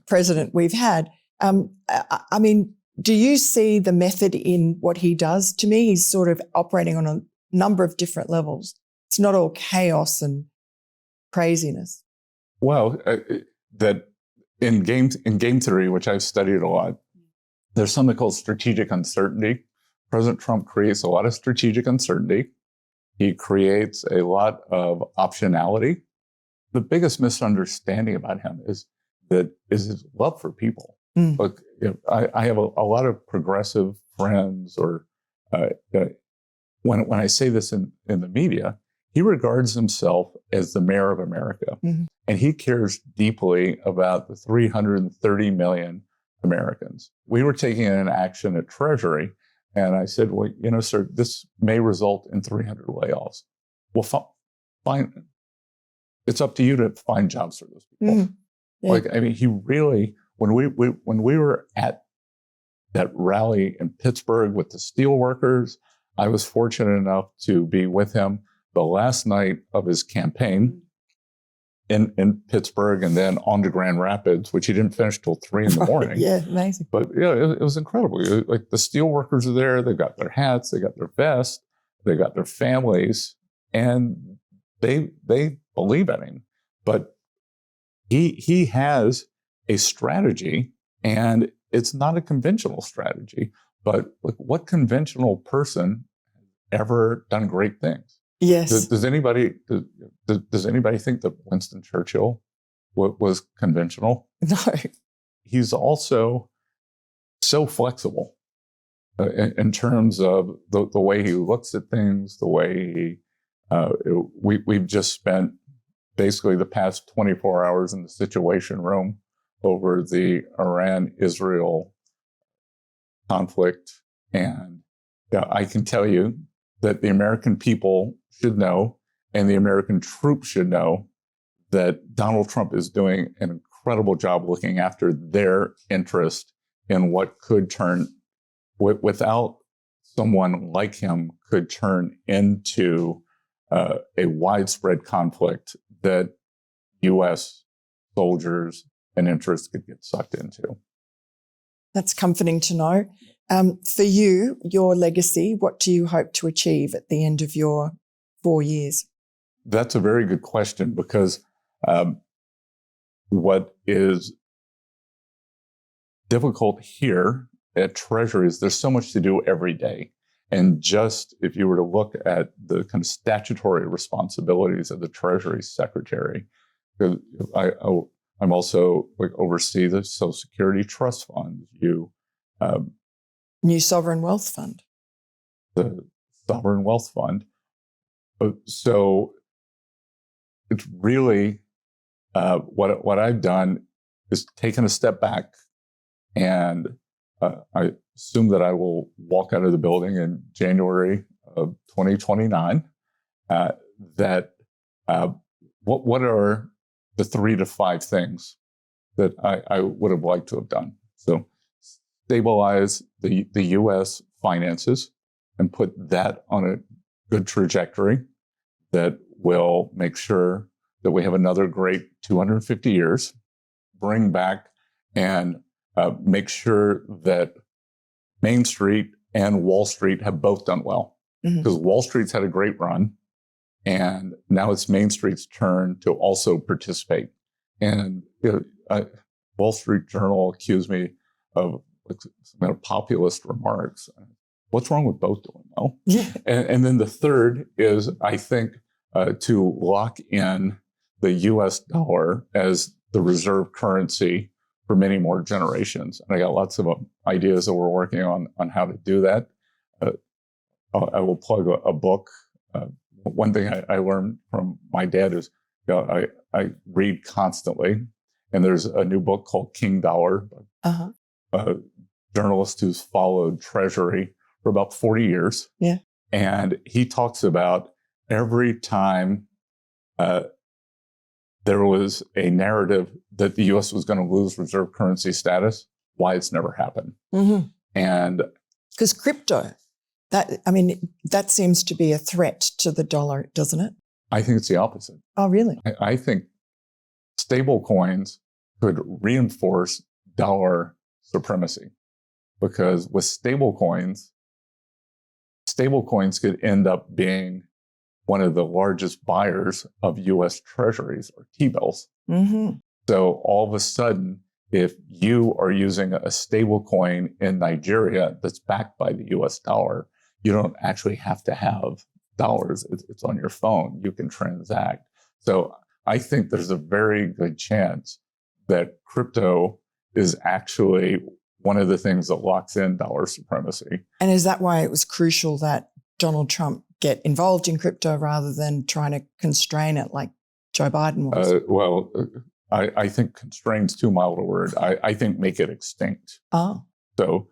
president we've had. Do you see the method in what he does? To me, he's sort of operating on a number of different levels. It's not all chaos and craziness. Well, that in game theory, which I've studied a lot, there's something called strategic uncertainty. President Trump creates a lot of strategic uncertainty. He creates a lot of optionality. The biggest misunderstanding about him is his love for people. Look, I have a lot of progressive friends, or when I say this in the media, he regards himself as the mayor of America. Mm-hmm. And he cares deeply about the 330 million Americans. We were taking an action at Treasury, and I said, well, sir, this may result in 300 layoffs. Well, fine. It's up to you to find jobs for those people. Mm-hmm. Yeah. He really, when we were at that rally in Pittsburgh with the steel workers, I was fortunate enough to be with him the last night of his campaign in Pittsburgh, and then on to Grand Rapids, which he didn't finish till 3 a.m. Yeah, amazing. But it was incredible. Like, the steel workers are there. They've got their hats. They got their vests. They got their families, and they believe in him. But he has a strategy, and it's not a conventional strategy. But like, what conventional person ever done great things? Yes. Does anybody think that Winston Churchill was conventional? No. He's also so flexible in terms of the way he looks at things, the way we've just spent basically the past 24 hours in the Situation Room over the Iran-Israel conflict. And I can tell you that the American people should know, And the American troops should know that Donald Trump is doing an incredible job looking after their interest in what could turn, without someone like him, could turn into a widespread conflict that U.S. soldiers and interests could get sucked into. That's comforting to know. For you, your legacy, what do you hope to achieve at the end of your 4 years? That's a very good question, because what is difficult here at Treasury is there's so much to do every day. And just if you were to look at the kind of statutory responsibilities of the Treasury Secretary, I'm also oversee the Social Security Trust Fund, New Sovereign Wealth Fund. The Sovereign Wealth Fund. So it's really what I've done is taken a step back, and I assume that I will walk out of the building in January of 2029. What are the 3 to 5 things that I would have liked to have done? So stabilize the U.S. finances and put that on a good trajectory that will make sure that we have another great 250 years, bring back and make sure that Main Street and Wall Street have both done well. Because Wall Street's had a great run, and now it's Main Street's turn to also participate. And Wall Street Journal accused me of some populist remarks. What's wrong with both doing well? Yeah. And then the third is, I think, to lock in the U.S. dollar as the reserve currency for many more generations. And I got lots of ideas that we're working on how to do that. I will plug a book. One thing I learned from my dad is, I read constantly, and there's a new book called King Dollar, a journalist who's followed Treasury for about 40 years. Yeah. And he talks about every time there was a narrative that the U.S. was going to lose reserve currency status, why it's never happened. And because crypto, that seems to be a threat to the dollar, doesn't it? I think it's the opposite. Oh, really? I think stablecoins could reinforce dollar supremacy, because with stablecoins could end up being one of the largest buyers of U.S. treasuries or T-bills. So all of a sudden, if you are using a stable coin in Nigeria that's backed by the U.S. dollar, you don't actually have to have dollars. It's on your phone. You can transact. So I think there's a very good chance that crypto is actually one of the things that locks in dollar supremacy. And is that why it was crucial that Donald Trump get involved in crypto rather than trying to constrain it like Joe Biden was? I think constrain's too mild a word. I think make it extinct. Oh. So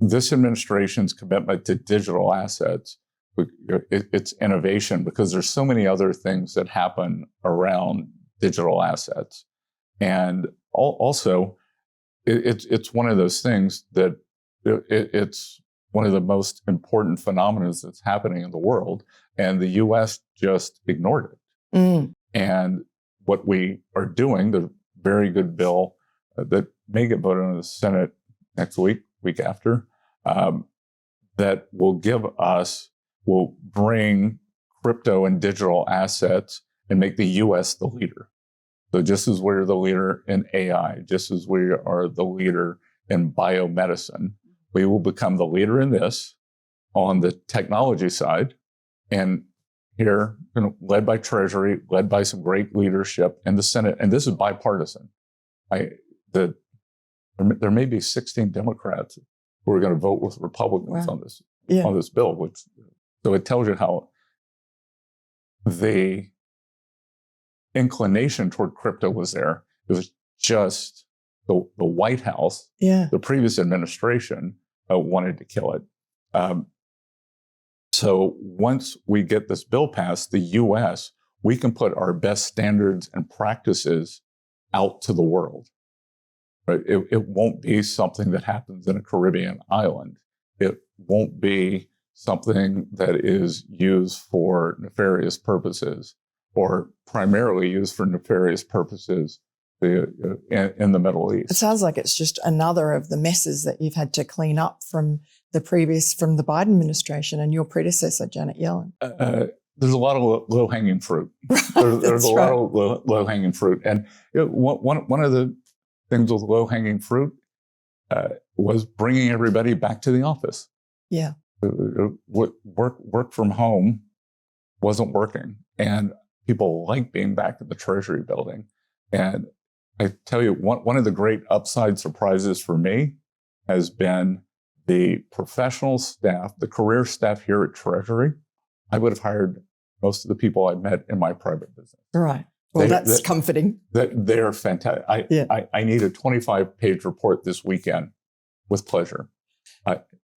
this administration's commitment to digital assets, it's innovation, because there's so many other things that happen around digital assets. And also, it's one of those things that it's one of the most important phenomena that's happening in the world, and the U.S. just ignored it. And what we are doing, the very good bill that may get voted on in the Senate next week after, that will bring crypto and digital assets and make the U.S. the leader. So just as we're the leader in AI, just as we are the leader in biomedicine, we will become the leader in this on the technology side. And here, led by Treasury, led by some great leadership in the Senate, and this is bipartisan. There may be 16 Democrats who are going to vote with Republicans on this bill. So it tells you how the inclination toward crypto was there. It was just the White House, the previous administration wanted to kill it. So once we get this bill passed, the US, we can put our best standards and practices out to the world. Right? It won't be something that happens in a Caribbean island. It won't be something that is used for nefarious purposes or primarily used for nefarious purposes in the Middle East. It sounds like it's just another of the messes that you've had to clean up from the Biden administration and your predecessor, Janet Yellen. There's a lot of low-hanging fruit. There's a lot of low-hanging fruit. And one of the things with low-hanging fruit was bringing everybody back to the office. Yeah. Work from home wasn't working. And people like being back at the Treasury building. And I tell you, one of the great upside surprises for me has been the professional staff, the career staff here at Treasury. I would have hired most of the people I met in my private business. Right. Well, that's comforting. They're fantastic. I need a 25-page report this weekend with pleasure.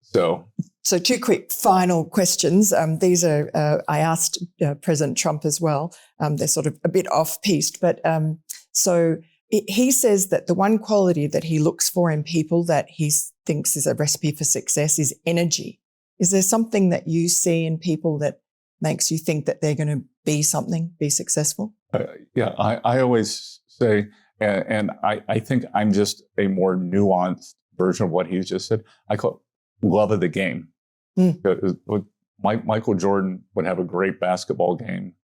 So two quick final questions. These are, I asked President Trump as well. They're sort of a bit off-piste, but so he says that the one quality that he looks for in people that he thinks is a recipe for success is energy. Is there something that you see in people that makes you think that they're going to be something, be successful? I always say, and I think I'm just a more nuanced version of what he's just said. I call it love of the game. Michael Jordan would have a great basketball game,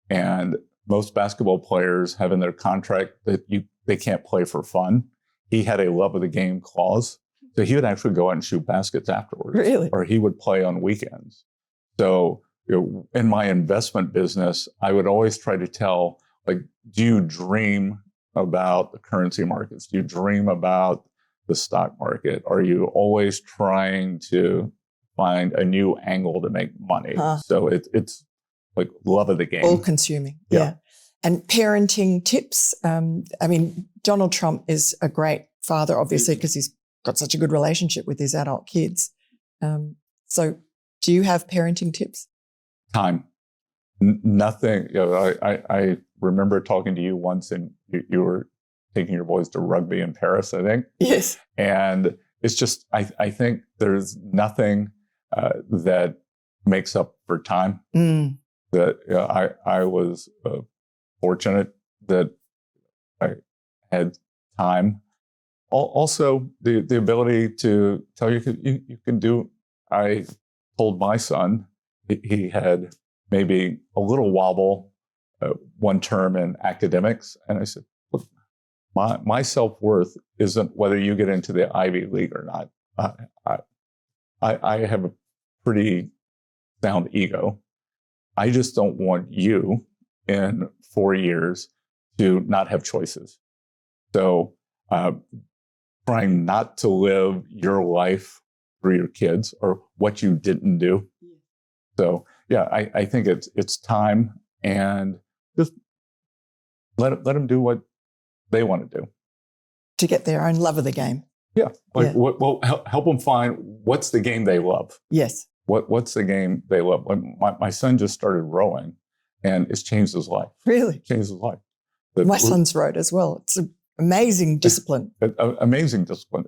and most basketball players have in their contract that they can't play for fun. He had a love of the game clause, so he would actually go out and shoot baskets afterwards. Really? Or he would play on weekends. So in my investment business, I would always try to tell, like, do you dream about the currency markets? Do you dream about the stock market? Are you always trying to find a new angle to make money? So it's like love of the game. All consuming. Yeah. And parenting tips. I mean, Donald Trump is a great father, obviously, because he's got such a good relationship with his adult kids. So do you have parenting tips? Time. Nothing. I remember talking to you once, and you were taking your boys to rugby in Paris, I think. Yes. And it's just, I think there's nothing that makes up for time. That I was fortunate that I had time. Also, the ability to tell you can do. I told my son, he had maybe a little wobble one term in academics, and I said, look, my self-worth isn't whether you get into the Ivy League or not. I have a pretty sound ego. I just don't want you in 4 years to not have choices. So trying not to live your life through your kids or what you didn't do. So yeah, I think it's time, and just let them do what they want to do. To get their own love of the game. Yeah. Well, help them find what's the game they love. Yes. What's the game they love? My son just started rowing, and it's changed his life. Really? Changed his life. My son's rowed as well. It's an amazing discipline. Amazing discipline.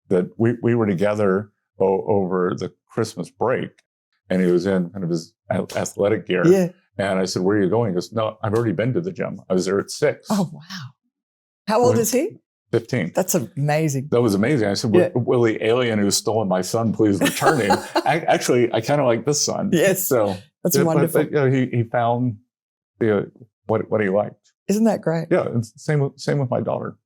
That we were together over the Christmas break, and he was in kind of his athletic gear. Yeah. And I said, "Where are you going?" He goes, "No, I've already been to the gym. I was there at 6." Oh, wow. How old is he? 15. That's amazing. That was amazing. I said, will the alien who's stolen my son please return him? Actually, I kind of like this son. Yes. So that's wonderful. But, he found what he liked. Isn't that great? Yeah. Same with my daughter.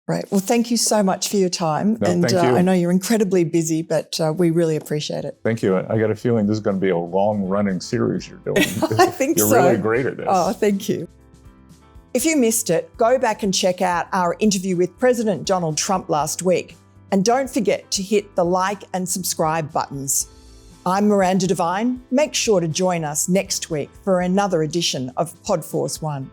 Right. Well, thank you so much for your time. No, and thank you. I know you're incredibly busy, but we really appreciate it. Thank you. I got a feeling this is going to be a long-running series you're doing. I think you're so. You're really great at this. Oh, thank you. If you missed it, go back and check out our interview with President Donald Trump last week. And don't forget to hit the like and subscribe buttons. I'm Miranda Devine. Make sure to join us next week for another edition of Podforce One.